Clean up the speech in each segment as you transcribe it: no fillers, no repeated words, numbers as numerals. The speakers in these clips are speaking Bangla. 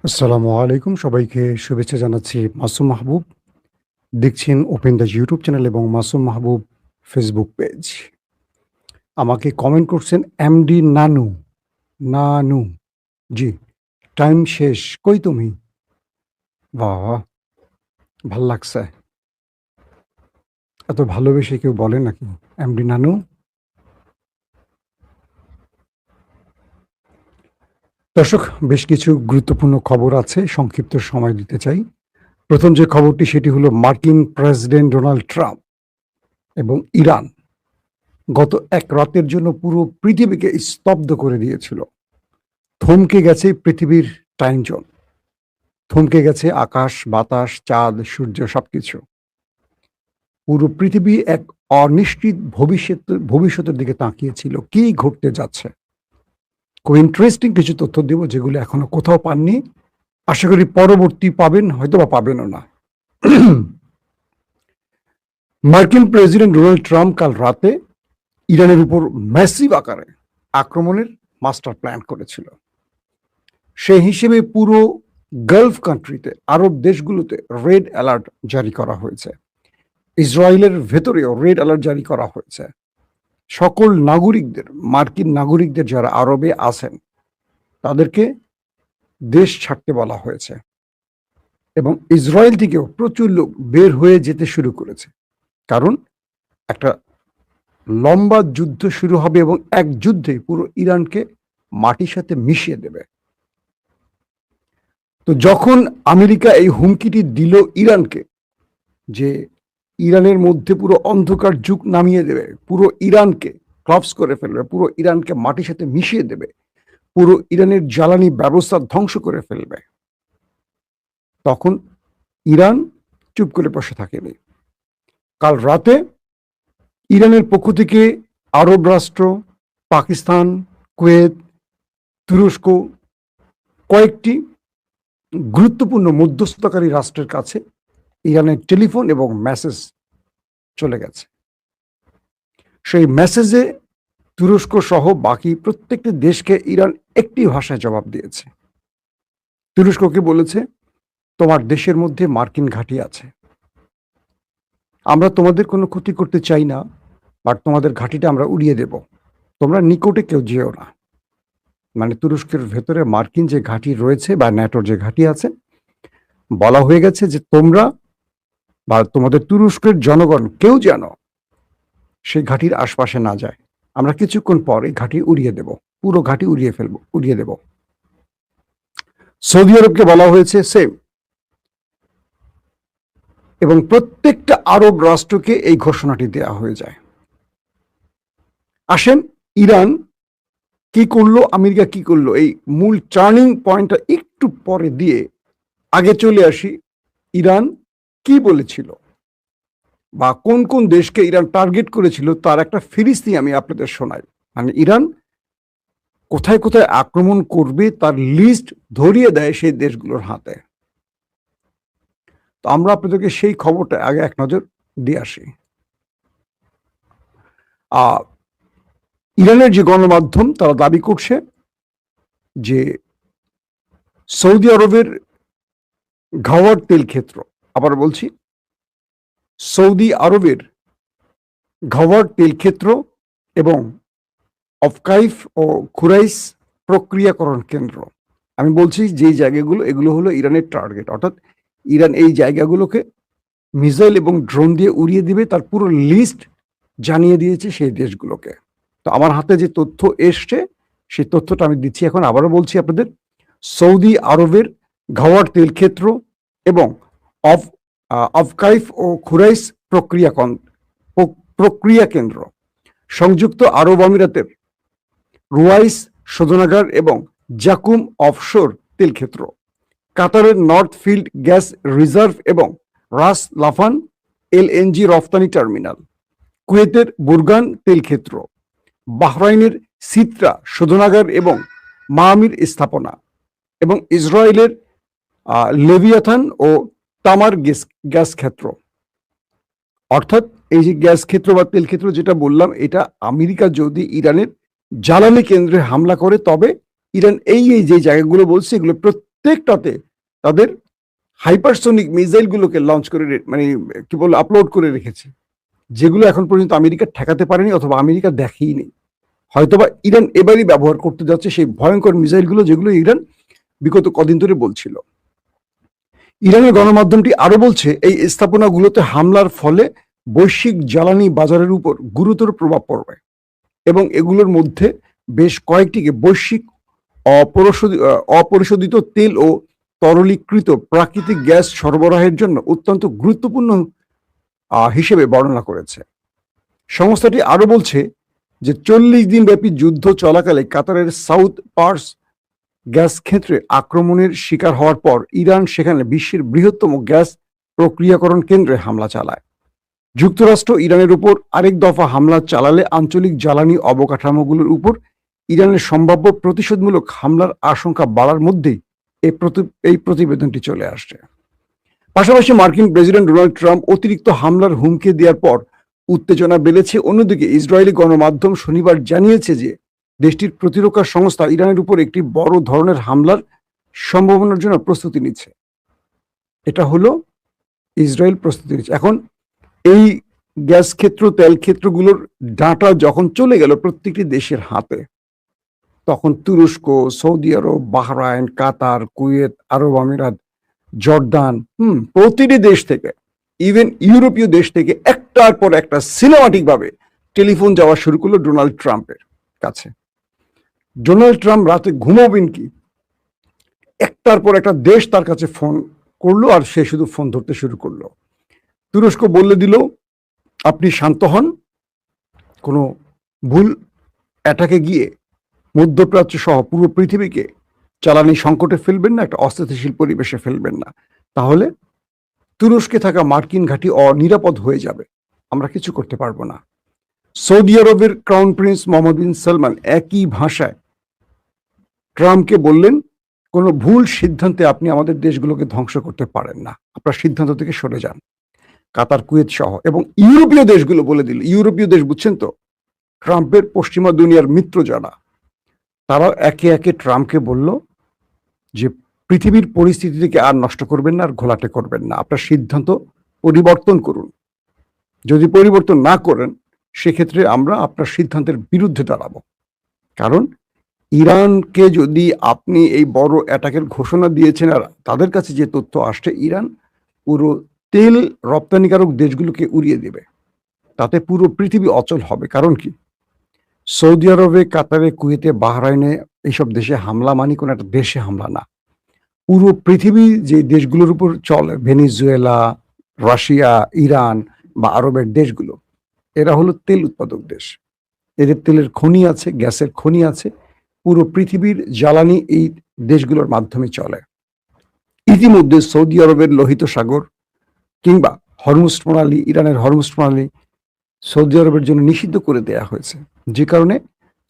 আসসালামু আলাইকুম। সবাইকে শুভেচ্ছা জানাচ্ছি। মাসুম মাহবুব। দেখছেন ওপেন দ্য ইউটিউব চ্যানেল এবং মাসুম মাহবুব ফেসবুক পেজ। আমাকে কমেন্ট করছেন এমডি নানু, নানু। জি, টাইম শেষ। কই তুমি? বাহ! ভাল লাগছে। এত ভালোবেসে কেউ বলে নাকি? এমডি নানু? দর্শক, বেশ কিছু গুরুত্বপূর্ণ খবর আছে। সংক্ষিপ্ত সময় দিতে চাই। ১ম যে খবরটি সেটি হলো মার্কিন প্রেসিডেন্ট ডোনাল্ড ট্রাম্প এবং ইরান গত এক রাতের জন্য পুরো পৃথিবীকে স্তব্ধ করে দিয়েছিল। থমকে গেছে পৃথিবীর টাইম জোন, থমকে গেছে আকাশ, বাতাস, চাঁদ, সূর্য সবকিছু। পুরো পৃথিবী এক অনিশ্চিত ভবিষ্যতের দিকে তাকিয়েছিল। কি ঘটতে যাচ্ছে? খুব ইন্টারেস্টিং কিছু তথ্য দেব যেগুলো এখনো কোথাও পাননি। আশা করি পরবর্তী পাবেন, হয়তোবা পাবেনও না। মার্কিন প্রেসিডেন্ট ডোনাল্ড ট্রাম্প কাল রাতে ইরানের উপর ম্যাসিভ আকারে আক্রমণের মাস্টার প্ল্যান করেছিল। সেই হিসেবে পুরো গালফ কান্ট্রিতে, আরব দেশগুলোতে রেড অ্যালার্ট জারি করা হয়েছে। ইসরায়েলের ভেতরেও রেড অ্যালার্ট জারি করা হয়েছে। সকল নাগরিকদের, মার্কিন নাগরিকদের যারা আরবে আছেন তাদেরকে দেশ ছাড়তে বলা হয়েছে এবং ইসরায়েল থেকেও প্রচুর লোক বের হয়ে যেতে শুরু করেছে। কারণ একটা লম্বা যুদ্ধ শুরু হবে এবং এক যুদ্ধে পুরো ইরানকে মাটির সাথে মিশিয়ে দেবে। তো যখন আমেরিকা এই হুমকিটি দিল ইরানকে যে ইরানের মধ্যে পুরো অন্ধকার যুগ নামিয়ে দেবে, পুরো ইরানকে ক্লাবস করে ফেলবে, পুরো ইরানকে মাটির সাথে মিশিয়ে দেবে, পুরো ইরানের জ্বালানি ব্যবস্থা ধ্বংস করে ফেলবে, তখন ইরান চুপ করে বসে থাকেনি। কাল রাতে ইরানের পক্ষ থেকে আরব রাষ্ট্র, পাকিস্তান, কুয়েত, তুরস্ক কয়েকটি গুরুত্বপূর্ণ মধ্যস্থতাকারী রাষ্ট্রের কাছে ইরানের টেলিফোন এবং মেসেজ চলে গেছে। সেই মেসেজে তুরস্ক সহ বাকি প্রত্যেকটি দেশকে ইরান একটি ভাষায় জবাব দিয়েছে। তুরস্ককে বলেছে, তোমার দেশের মধ্যে মার্কিন ঘাঁটি আছে, আমরা তোমাদের কোনো ক্ষতি করতে চাই না, বাট তোমাদের ঘাঁটিটা আমরা উড়িয়ে দেব, তোমরা নিকটে কেউ যেও না। মানে তুরস্কের ভেতরে মার্কিন যে ঘাঁটি রয়েছে বা ন্যাটোর যে ঘাঁটি আছে, বলা হয়ে গেছে যে তোমরা বা তোমাদের তুরস্কের জনগণ কেউ যেন সেই ঘাঁটির আশপাশে না যায়। আমরা কিছুক্ষণ পর এই ঘাঁটি উড়িয়ে দেব, পুরো ঘাঁটি উড়িয়ে দেব। সৌদি আরবকে বলা হয়েছে সেম, এবং প্রত্যেকটা আরব রাষ্ট্রকে এই ঘোষণাটি দেওয়া হয়ে যায়। আসেন, ইরান কি করলো, আমেরিকা কি করলো, এই মূল টার্নিং পয়েন্টটা একটু পরে দিয়ে আগে চলে আসি। ইরান কি বলেছিল বা কোন কোন দেশকে ইরান টার্গেট করেছিল তার একটা ফিরিস্তি আমি আপনাদের শোনাই। মানে ইরান কোথায় কোথায় আক্রমণ করবে তার লিস্ট ধরিয়ে দেয় সেই দেশগুলোর হাতে। তো আমরা আপনাদেরকে সেই খবরটা আগে এক নজর দিয়ে আসি। ইরানের যে গণমাধ্যম তারা দাবি করছে যে সৌদি আরবের ঘাওয়ার তেল ক্ষেত্র, আবার বলছি, সৌদি আরবের ঘাওয়ার তেল ক্ষেত্র এবং অফকাইফ ও খুরাইস প্রক্রিয়াকরণ কেন্দ্র, আমি বলছি যে জায়গাগুলো, এগুলো হলো ইরানের টার্গেট। অর্থাৎ ইরান এই জায়গাগুলোকে মিসাইল এবং ড্রোন দিয়ে উড়িয়ে দিবে, তার পুরো লিস্ট জানিয়ে দিয়েছে সেই দেশগুলোকে। তো আমার হাতে যে তথ্য এসছে সেই তথ্যটা আমি দিচ্ছি এখন। আবারও বলছি আপনাদের, সৌদি আরবের ঘাওয়ার তেল ক্ষেত্র এবং আফকাইফ ও খুরাইস প্রক্রিয়া কেন্দ্র, সংযুক্ত আরব আমিরাতের রুয়াইস শোধনাগার এবং জাকুম অফশোর তেল ক্ষেত্র, কাতারের নর্থ ফিল্ড গ্যাস রিজার্ভ এবং রাস লাফান এলএনজি রফতানি টার্মিনাল, কুয়েতের বুরগান তেল ক্ষেত্র, বাহরাইনের সিত্রা শোধনাগার এবং মামির স্থাপনা, এবং ইসরায়েলের লেভিয়াথান ও তামার গ্যাস ক্ষেত্র। অর্থাৎ এই যে গ্যাস ক্ষেত্র বা তেল ক্ষেত্র যেটা বললাম, এটা আমেরিকা যদি ইরানের জ্বালানি কেন্দ্রে হামলা করে তবে ইরান এই যে জায়গাগুলো বলছে এগুলো প্রত্যেকটাতে তাদের হাইপারসোনিক মিসাইলগুলোকে লঞ্চ করে মানে কি বলবো আপলোড করে রেখেছে, যেগুলো এখন পর্যন্ত আমেরিকা ঠেকাতে পারেনি অথবা আমেরিকা দেখেইনি। হয়তোবা ইরান এবারই ব্যবহার করতে যাচ্ছে সেই ভয়ঙ্কর মিসাইলগুলো, যেগুলো ইরান বিগত কদিন ধরে বলছিল। ইরানের গণমাধ্যমটি আরো বলছে, এই স্থাপনাগুলোতে হামলার ফলে বৈশ্বিক জ্বালানি বাজারের উপর গুরুতর প্রভাব পড়বে এবং এগুলোর মধ্যে বেশ কয়েকটিকে বৈশ্বিক অপরিশোধিত তেল ও তরলীকৃত প্রাকৃতিক গ্যাস সরবরাহের জন্য অত্যন্ত গুরুত্বপূর্ণ হিসেবে বর্ণনা করেছে। সংস্থাটি আরো বলছে যে 40 দিন ব্যাপী যুদ্ধ চলাকালে কাতারের সাউথ পার্স গ্যাস ক্ষেত্রে আক্রমণের শিকার হওয়ার পর ইরান সেখানে বিশ্বের বৃহত্তম গ্যাস প্রক্রিয়াকরণ কেন্দ্রে হামলা চালায়। যুক্তরাষ্ট্র ইরানের উপর আরেক দফা হামলা চালালে আঞ্চলিক জ্বালানি অবকাঠামোগুলোর উপর ইরানের সম্ভাব্য প্রতিশোধমূলক হামলার আশঙ্কা বাড়ার মধ্যেই এই প্রতিবেদনটি চলে আসছে। পাশাপাশি মার্কিন প্রেসিডেন্ট ডোনাল্ড ট্রাম্প অতিরিক্ত হামলার হুমকি দেওয়ার পর উত্তেজনা বেড়েছে। অন্যদিকে ইসরায়েলি গণমাধ্যম শনিবার জানিয়েছে যে দেশটির প্রতিরক্ষা সংস্থা ইরানের উপর একটি বড় ধরনের হামলার সম্ভাবনার জন্য প্রস্তুতি নিচ্ছে। এটা হলো ইসরায়েল প্রস্তুতি নিচ্ছে। এখন এই গ্যাস ক্ষেত্র, তেল ক্ষেত্রগুলোর ডাটা যখন চলে গেল প্রত্যেকটি দেশের হাতে, তখন তুরস্ক, সৌদি আরব, বাহরাইন, কাতার, কুয়েত, আরব আমিরাত, জর্দান, প্রতিটি দেশ থেকে, ইভেন ইউরোপীয় দেশ থেকে একটার পর একটা সিনেমাটিক ভাবে টেলিফোন যাওয়া শুরু করলো ডোনাল্ড ট্রাম্পের কাছে। ডোনাল্ড ট্রাম্প রাতে ঘুমাবেন কি, একটার পর একটা দেশ তার কাছে ফোন করলো, আর সে শুধু ফোন ধরতে শুরু করলো। তুরস্ক বলে দিল, আপনি শান্ত হন, কোনো ভুল অ্যাটাকে গিয়ে মধ্যপ্রাচ্য সহ পুরো পৃথিবীকে জ্বালানি সংকটে ফেলবেন না, একটা অস্থিতিশীল পরিবেশে ফেলবেন না, তাহলে তুরস্কে থাকা মার্কিন ঘাঁটি অনিরাপদ হয়ে যাবে, আমরা কিছু করতে পারবো না। সৌদি আরবের ক্রাউন প্রিন্স মোহাম্মদ বিন সালমান একই ভাষায় ট্রাম্পকে বললেন, কোনো ভুল সিদ্ধান্তে আপনি আমাদের দেশগুলোকে ধ্বংস করতে পারেন না, আপনার সিদ্ধান্ত থেকে সরে যান। কাতার, কুয়েত সহ এবং ইউরোপীয় দেশগুলো বলে দিল, ইউরোপীয় দেশ বুঝছেন তো, ট্রাম্পের পশ্চিমা দুনিয়ার মিত্র যারা, তারা একে একে ট্রাম্পকে বলল যে পৃথিবীর পরিস্থিতি থেকে আর নষ্ট করবেন না, আর ঘোলাটে করবেন না, আপনার সিদ্ধান্ত পরিবর্তন করুন। যদি পরিবর্তন না করেন সেক্ষেত্রে আমরা আপনার সিদ্ধান্তের বিরুদ্ধে দাঁড়াবো। কারণ ইরানকে যদি আপনি এই বড় অ্যাটাকের ঘোষণা দিয়েছেন, আর তাদের কাছে যে তথ্য আসছে, ইরান পুরো তেল রপ্তানিকারক দেশগুলোকে উড়িয়ে দেবে, তাতে পুরো পৃথিবী অচল হবে। কারণ কি, সৌদি আরবে, কাতারে, কুয়েতে, বাহরাইনে এইসব দেশে হামলা মানে কোনো একটা দেশে হামলা না, পুরো পৃথিবী যে দেশগুলোর উপর চলে, ভেনিজুয়েলা, রাশিয়া, ইরান বা আরবের দেশগুলো, এরা হলো তেল উৎপাদক দেশ, এদের তেলের খনি আছে, গ্যাসের খনি আছে, পুরো পৃথিবীর জ্বালানি এই দেশগুলোর মাধ্যমে চলে। ইতিমধ্যে সৌদি আরবের লোহিত সাগর কিংবা হরমুজ প্রণালী, ইরানের হরমুজ প্রণালী সৌদি আরবের জন্য নিষিদ্ধ করে দেয়া হয়েছে, যে কারণে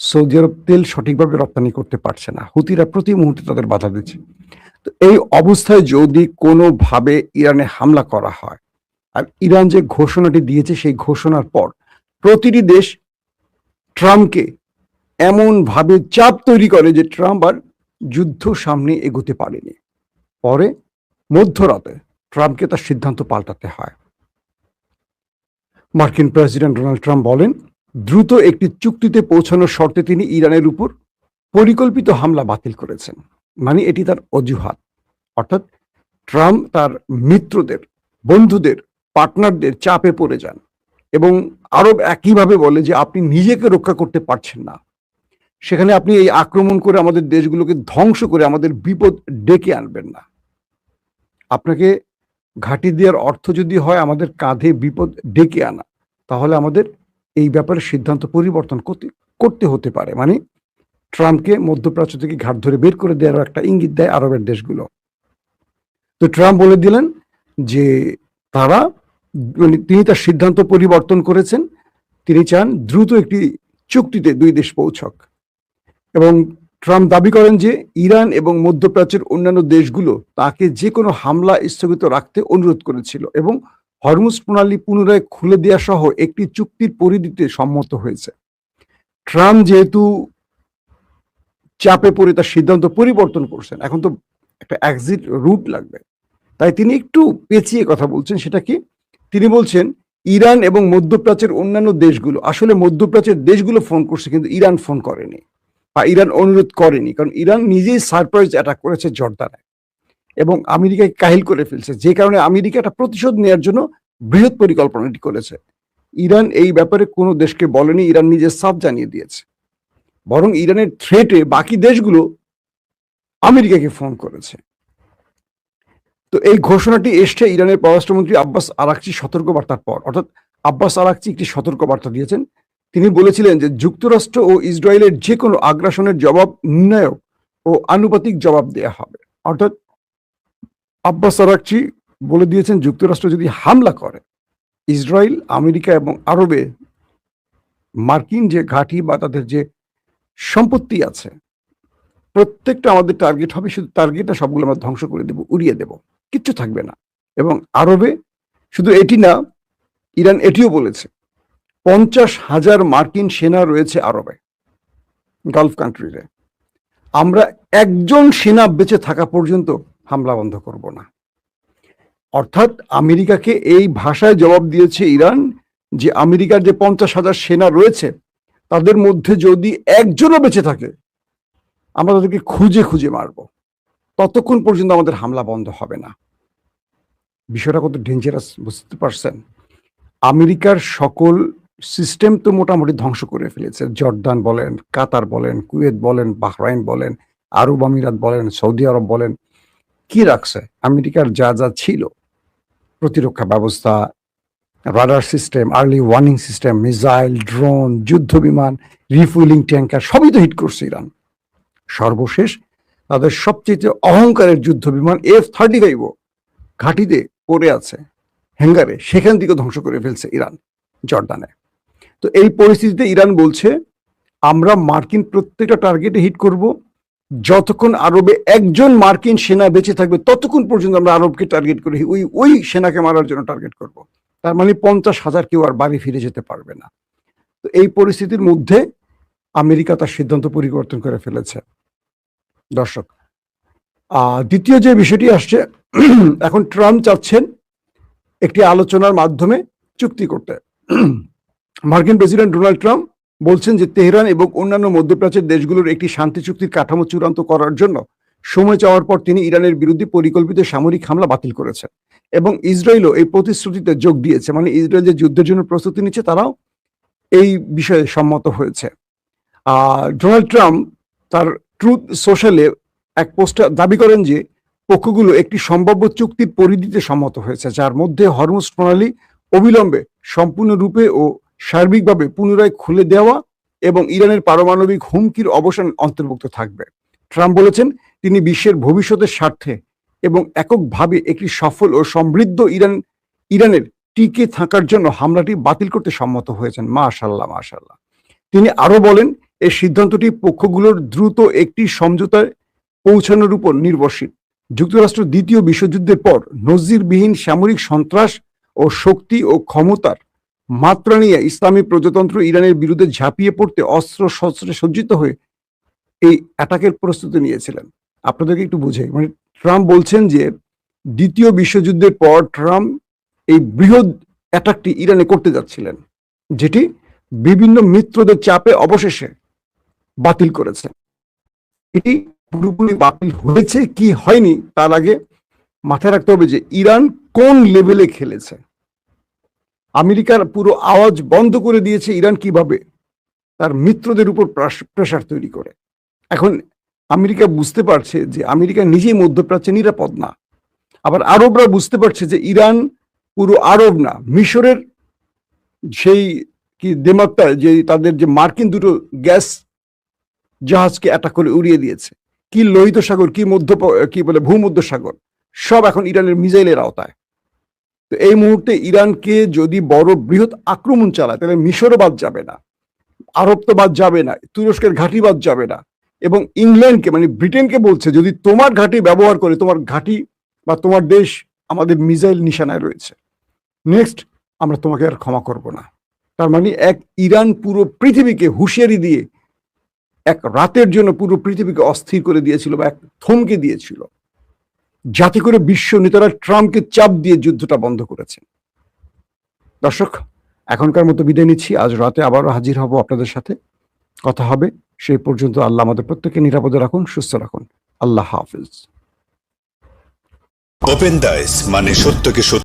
সৌদি আরব তেল সঠিকভাবে রপ্তানি করতে পারছে না, হুতিরা প্রতি মুহূর্তে তাদের বাধা দিচ্ছে। তো এই অবস্থায় যদি কোনোভাবে ইরানে হামলা করা হয়, আর ইরান যে ঘোষণাটি দিয়েছে সেই ঘোষণার পর প্রতিটি দেশ ট্রাম্পকে এমন ভাবে চাপ তৈরি করে যে ট্রাম্প আর যুদ্ধ সামনে এগোতে পারেনি। পরে মধ্যরাতে ট্রাম্পকে তার সিদ্ধান্ত পাল্টাতে হয়। মার্কিন প্রেসিডেন্ট ডোনাল্ড ট্রাম্প বলেন, দ্রুত একটি চুক্তিতে পৌঁছানোর শর্তে তিনি ইরানের উপর পরিকল্পিত হামলা বাতিল করেছেন। মানে এটি তার অজুহাত, অর্থাৎ ট্রাম্প তার মিত্রদের, বন্ধুদের, পার্টনারদের চাপে পড়ে যান এবং আরব একইভাবে বলে যে আপনি নিজেকে রক্ষা করতে পারছেন না, সেখানে আপনি এই আক্রমণ করে আমাদের দেশগুলোকে ধ্বংস করে আমাদের বিপদ ডেকে আনবেন না। আপনাকে ঘাঁটি দেওয়ার অর্থ যদি হয় আমাদের কাঁধে বিপদ ডেকে আনা, তাহলে আমাদের এই ব্যাপারে সিদ্ধান্ত পরিবর্তন করতে হতে পারে। মানে ট্রাম্পকে মধ্যপ্রাচ্য থেকে ঘাট ধরে বের করে দেওয়ার একটা ইঙ্গিত দেয় আরবের দেশগুলো। তো ট্রাম্প বলে দিলেন যে তারা, মানে তিনি তার সিদ্ধান্ত পরিবর্তন করেছেন, তিনি চান দ্রুত একটি চুক্তিতে দুই দেশ পৌঁছক। এবং ট্রাম্প দাবি করেন যে ইরান এবং মধ্যপ্রাচ্যের অন্যান্য দেশগুলো তাকে যে কোনো হামলা স্থগিত রাখতে অনুরোধ করেছিল এবং হরমুজ প্রণালী পুনরায় খুলে দেওয়া সহ একটি চুক্তির পরিধিতে সম্মত হয়েছে। ট্রাম্প যেহেতু চাপে পড়ে তার সিদ্ধান্ত পরিবর্তন করছেন, এখন তো একটা এক্সিট রুট লাগবে। তাই তিনি একটু পেঁচিয়ে কথা বলছেন। সেটা কি? তিনি বলছেন ইরান এবং মধ্যপ্রাচ্যের অন্যান্য দেশগুলো, আসলে মধ্যপ্রাচ্যের দেশগুলো ফোন করছে কিন্তু ইরান ফোন করেনি বা ইরান অনুরোধ করেনি, কারণ ইরান নিজেই সারপ্রাইজ অ্যাটাক করেছে জর্দানে এবং আমেরিকাকে কাহিল করে ফেলছে, যে কারণে আমেরিকা একটা প্রতিশোধ নেওয়ার জন্য বৃহৎ পরিকল্পনাটি করেছে। ইরান এই ব্যাপারে কোনো দেশকে বলেনি, ইরান নিজে সাফ জানিয়ে দিয়েছে। বরং ইরানের থ্রেটে বাকি দেশগুলো আমেরিকাকে ফোন করেছে। তো এই ঘোষণাটি এসছে ইরানের পররাষ্ট্রমন্ত্রী আব্বাস আরাকচি সতর্কবার্তার পর। অর্থাৎ আব্বাস আরাকচি একটি সতর্কবার্তা দিয়েছেন। তিনি বলেছিলেন যে যুক্তরাষ্ট্র ও ইসরায়েলের যে কোনো আগ্রাসনের জবাব নির্ণায়ক ও আনুপাতিক জবাব দেয়া হবে। অর্থাৎ আব্বাস আরাকচি বলে দিয়েছেন যুক্তরাষ্ট্র যদি হামলা করে, ইসরায়েল, আমেরিকা এবং আরবে মার্কিন যে ঘাঁটি বা তাদের যে সম্পত্তি আছে প্রত্যেকটা আমাদের টার্গেট হবে, শুধু টার্গেটটা সবগুলো আমরা ধ্বংস করে দেব, উড়িয়ে দেব, কিচ্ছু থাকবে না। এবং আরবে শুধু এটি না, ইরান এটিও বলেছে 50,000 মার্কিন সেনা রয়েছে আরবে, গালফ কান্ট্রিতে। আমরা একজন সেনা বেঁচে থাকা পর্যন্ত হামলা বন্ধ করব না। অর্থাৎ আমেরিকাকে এই ভাষায় জবাব দিয়েছে ইরান যে আমেরিকার যে 50,000 সেনা রয়েছে তাদের মধ্যে যদি একজনও বেঁচে থাকে আমরা তাদেরকে খুঁজে খুঁজে মারব, ততক্ষণ পর্যন্ত আমাদের হামলা বন্ধ হবে না। বিষয়টা কত ডেঞ্জারাস বুঝতে পারছেন? আমেরিকার সকল সিস্টেম তো মোটামুটি ধ্বংস করে ফেলেছে। জর্দান বলেন, কাতার বলেন, কুয়েত বলেন, বাহরাইন বলেন, আরব আমিরাত বলেন, সৌদি আরব বলেন, কি রাখছে? আমেরিকার যা যা ছিল, প্রতিরক্ষা ব্যবস্থা, radar system, early warning system, missile, drone, যুদ্ধ বিমান, রিফুয়েলিং ট্যাঙ্কার, সবই তো হিট করছে ইরান। সর্বশেষ তাদের সবচেয়ে অহংকারের যুদ্ধ বিমান F-35 ঘাঁটিতে পড়ে আছে হ্যাঙ্গারে, সেখান থেকে ধ্বংস করে ফেলছে ইরান জর্দানে। তো এই পরিস্থিতিতে ইরান বলছে আমরা মার্কিন প্রত্যেকটা টার্গেটে হিট করব, যতক্ষণ আরবে একজন মার্কিন সেনা বেঁচে থাকবে ততক্ষণ পর্যন্ত আমরা আরবকে টার্গেট করে ওই সেনাকে মারার জন্য টার্গেট করব। তার মানে 50,000 কেউ আর বাড়ি ফিরে যেতে পারবে না। তো এই পরিস্থিতির মধ্যে আমেরিকা তার সিদ্ধান্ত পরিবর্তন করে ফেলেছে। দর্শক, দ্বিতীয় যে বিষয়টি আসছে, এখন ট্রাম্প চাচ্ছেন একটি আলোচনার মাধ্যমে চুক্তি করতে। মার্কিন প্রেসিডেন্ট ডোনাল্ড ট্রাম্প বলছেন যে তেহরান এবং অন্যান্য মধ্যপ্রাচ্যের দেশগুলোর একটি শান্তি চুক্তির কাঠামো চূড়ান্ত করার জন্য সময় চাওয়ার পর তিনি ইরানের বিরুদ্ধে পরিকল্পিত সামরিক হামলা বাতিল করেছেন এবং ইসরায়েলও এই প্রতিশ্রুতিতে যোগ দিয়েছে। মানে ইসরায়েল যে যুদ্ধের জন্য প্রস্তুতি নিচ্ছে তারাও এই বিষয়ে সম্মত হয়েছে। ডোনাল্ড ট্রাম্প তার ট্রুথ সোশ্যালে এক পোস্টে দাবি করেন যে পক্ষগুলো একটি সম্ভাব্য চুক্তির পরিধিতে সম্মত হয়েছে, যার মধ্যে হরমুজ প্রণালী অবিলম্বে সম্পূর্ণরূপে ও সার্বিকভাবে পুনরায় খুলে দেওয়া এবং ইরানের পারমাণবিক হুমকির অবসান অন্তর্ভুক্ত থাকবে। ট্রাম্প বলেছেন তিনি বিশ্বের ভবিষ্যতের স্বার্থে এবং এককভাবে একটি সফল ও সমৃদ্ধ ইরানের টিকে থাকার জন্য হামলাটি বাতিল করতে সম্মত হয়েছেন। মাশাআল্লাহ, মাশাআল্লাহ। তিনি আরো বলেন এই সিদ্ধান্তটি পক্ষগুলোর দ্রুত একটি সমঝোতায় পৌঁছানোর উপর নির্ভরশীল। যুক্তরাষ্ট্র দ্বিতীয় বিশ্বযুদ্ধের পর নজিরবিহীন সামরিক সন্ত্রাস ও শক্তি ও ক্ষমতার মাত্রা নিয়ে ইসলামী প্রজাতন্ত্র ইরানের বিরুদ্ধে ঝাঁপিয়ে পড়তে অস্ত্র শস্ত্রে সজ্জিত হয়ে এই অ্যাটাকের প্রস্তুতি নিয়েছিলেন। আপনাদেরকে একটু বুঝাই, মানে ট্রাম্প বলছেন যে দ্বিতীয় বিশ্বযুদ্ধের পর ট্রাম্প এই বৃহৎ অ্যাটাকটি ইরানে করতে যাচ্ছিলেন, যেটি বিভিন্ন মিত্রদের চাপে অবশেষে বাতিল করেছে। এটি পুরোপুরি বাতিল হয়েছে কি হয়নি তার আগে মাথায় রাখতে হবে যে ইরান কোন লেভেলে খেলেছে। আমেরিকার পুরো আওয়াজ বন্ধ করে দিয়েছে ইরান কিভাবে তার মিত্রদের উপর প্রেসার তৈরি করে। এখন আমেরিকা বুঝতে পারছে যে আমেরিকা নিজেই মধ্যপ্রাচ্যে নিরাপদ না, আবার আরবরা বুঝতে পারছে যে ইরান পুরো আরব না, মিশরের সেই কি দেমাত্তায় যে তাদের যে মার্কিন দুটো গ্যাস জাহাজকে অ্যাটাক করে উড়িয়ে দিয়েছে, কি লোহিত সাগর, কি বলে ভূমধ্য সাগর, সব এখন ইরানের মিসাইলের আওতায়। তো এই মুহূর্তে ইরানকে যদি বড় বৃহৎ আক্রমণ চালায় তাহলে মিশরও বাদ যাবে না, আরব তো বাদ যাবে না, তুরস্কের ঘাঁটি বাদ যাবে না, এবং ইংল্যান্ডকে মানে ব্রিটেনকে বলছে যদি তোমার ঘাঁটি ব্যবহার করে, তোমার ঘাঁটি বা তোমার দেশ আমাদের মিসাইল নিশানায় রয়েছে, নেক্সট আমরা তোমাকে আর ক্ষমা করব না। তার মানে এক ইরান পুরো পৃথিবীকে হুঁশিয়ারি দিয়ে এক রাতের জন্য পুরো পৃথিবীকে অস্থির করে দিয়েছিল বা এক থমকে দিয়েছিল। যাতে করে বিশ্ব নেতারা ট্রাম্পকে চাপ দিয়ে যুদ্ধটা বন্ধ করেছেন। দর্শক, এখনকার মতো বিদায় নিচ্ছি। আজ রাতে আবারও হাজির হব আপনাদের সাথে, কথা হবে। সেই পর্যন্ত আল্লাহ আমাদের প্রত্যেককে নিরাপদে রাখুন, সুস্থ রাখুন। আল্লাহ হাফিজ। ওপেন দাইস মানে সত্যকে সত্য